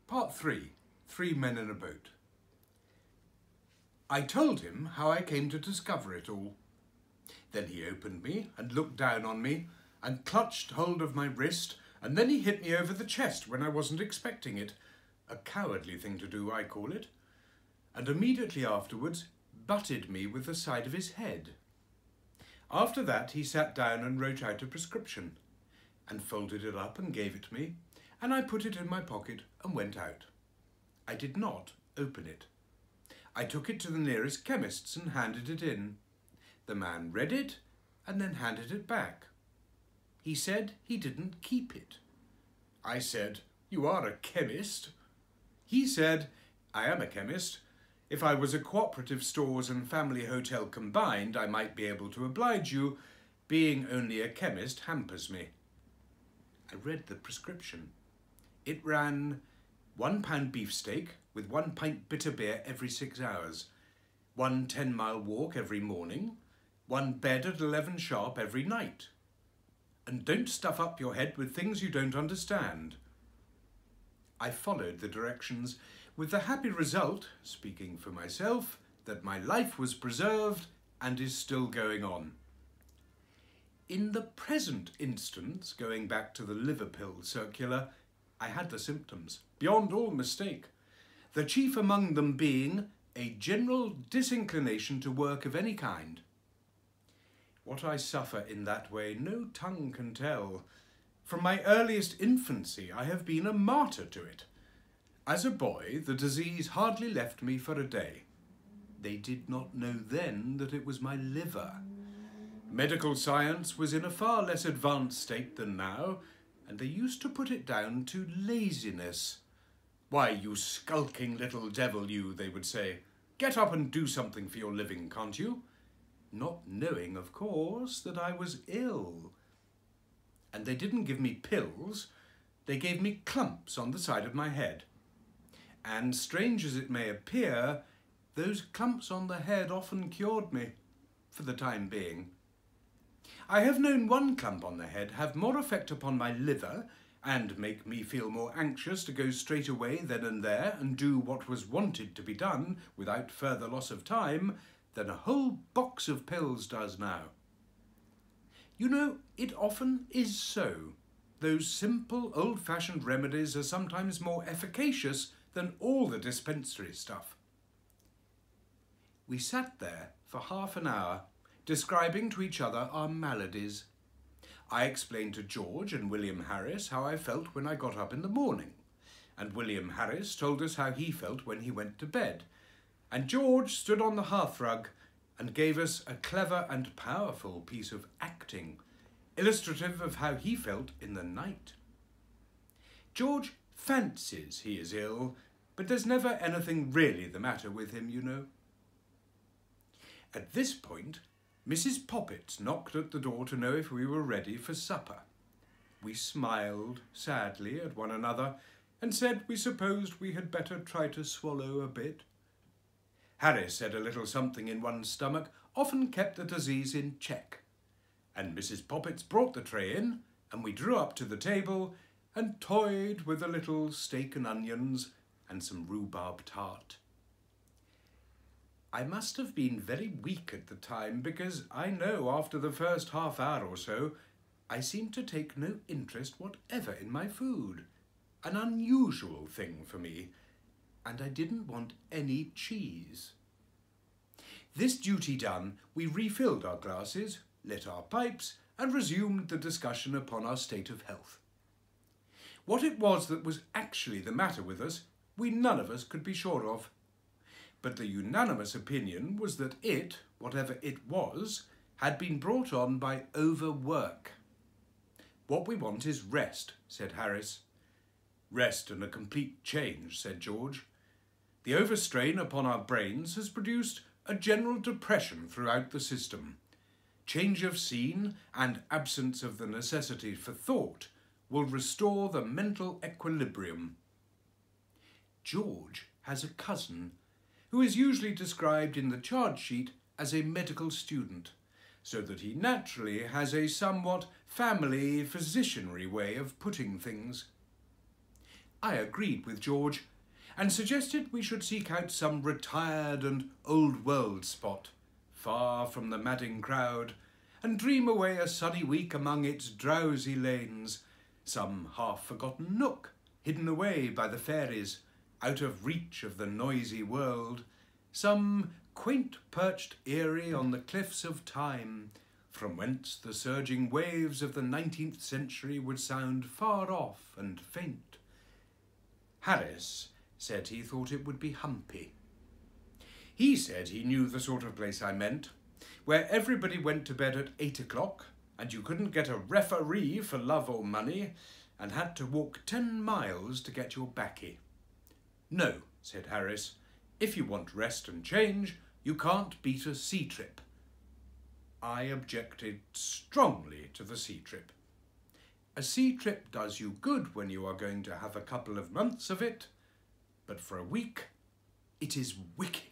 Part 3. 3 Men in a Boat. I told him how I came to discover it all. Then he opened me and looked down on me and clutched hold of my wrist, and then he hit me over the chest when I wasn't expecting it. A cowardly thing to do, I call it. And immediately afterwards butted me with the side of his head. After that he sat down and wrote out a prescription and folded it up and gave it to me, and I put it in my pocket and went out. I did not open it. I took it to the nearest chemist's and handed it in. The man read it and then handed it back. He said he didn't keep it. I said, "You are a chemist." He said, "I am a chemist. If I was a cooperative stores and family hotel combined, I might be able to oblige you. Being only a chemist hampers me." I read the prescription. It ran 1 pound beefsteak with 1 pint bitter beer every 6 hours, 1 10-mile walk every morning, 1 bed at 11 sharp every night. And don't stuff up your head with things you don't understand. I followed the directions with the happy result, speaking for myself, that my life was preserved and is still going on. In the present instance, going back to the liver pill circular, I had the symptoms, beyond all mistake, the chief among them being a general disinclination to work of any kind. What I suffer in that way no tongue can tell. From my earliest infancy I have been a martyr to it. As a boy, the disease hardly left me for a day. They did not know then that it was my liver. Medical science was in a far less advanced state than now, and they used to put it down to laziness. "Why, you skulking little devil, you," they would say. "Get up and do something for your living, can't you?" Not knowing, of course, that I was ill. And they didn't give me pills, they gave me clumps on the side of my head. And strange as it may appear, those clumps on the head often cured me, for the time being. I have known one clump on the head have more effect upon my liver and make me feel more anxious to go straight away then and there and do what was wanted to be done without further loss of time than a whole box of pills does now. You know, it often is so. Those simple, old-fashioned remedies are sometimes more efficacious than all the dispensary stuff. We sat there for half an hour, describing to each other our maladies. I explained to George and William Harris how I felt when I got up in the morning, and William Harris told us how he felt when he went to bed, and George stood on the hearthrug and gave us a clever and powerful piece of acting, illustrative of how he felt in the night. George fancies he is ill, but there's never anything really the matter with him, you know. At this point, Mrs. Poppets knocked at the door to know if we were ready for supper. We smiled sadly at one another and said we supposed we had better try to swallow a bit. Harris said a little something in one's stomach often kept the disease in check, and Mrs. Poppets brought the tray in, and we drew up to the table and toyed with a little steak and onions and some rhubarb tart. I must have been very weak at the time, because I know after the first half hour or so I seemed to take no interest whatever in my food, an unusual thing for me, and I didn't want any cheese. This duty done, we refilled our glasses, lit our pipes, and resumed the discussion upon our state of health. What it was that was actually the matter with us, we none of us could be sure of. But the unanimous opinion was that it, whatever it was, had been brought on by overwork. "What we want is rest," said Harris. "Rest and a complete change," said George. "The overstrain upon our brains has produced a general depression throughout the system. Change of scene and absence of the necessity for thought will restore the mental equilibrium." George has a cousin who is usually described in the charge sheet as a medical student, so that he naturally has a somewhat family physicianry way of putting things. I agreed with George and suggested we should seek out some retired and old-world spot, far from the madding crowd, and dream away a sunny week among its drowsy lanes, some half-forgotten nook, hidden away by the fairies, out of reach of the noisy world, some quaint perched eyrie on the cliffs of time, from whence the surging waves of the 19th century would sound far off and faint. Harris said he thought it would be humpy. He said he knew the sort of place I meant, where everybody went to bed at 8 o'clock, and you couldn't get a referee for love or money, and had to walk 10 miles to get your baccy. No, said Harris, if you want rest and change, you can't beat a sea trip. I objected strongly to the sea trip. A sea trip does you good when you are going to have a couple of months of it, but for a week, it is wicked.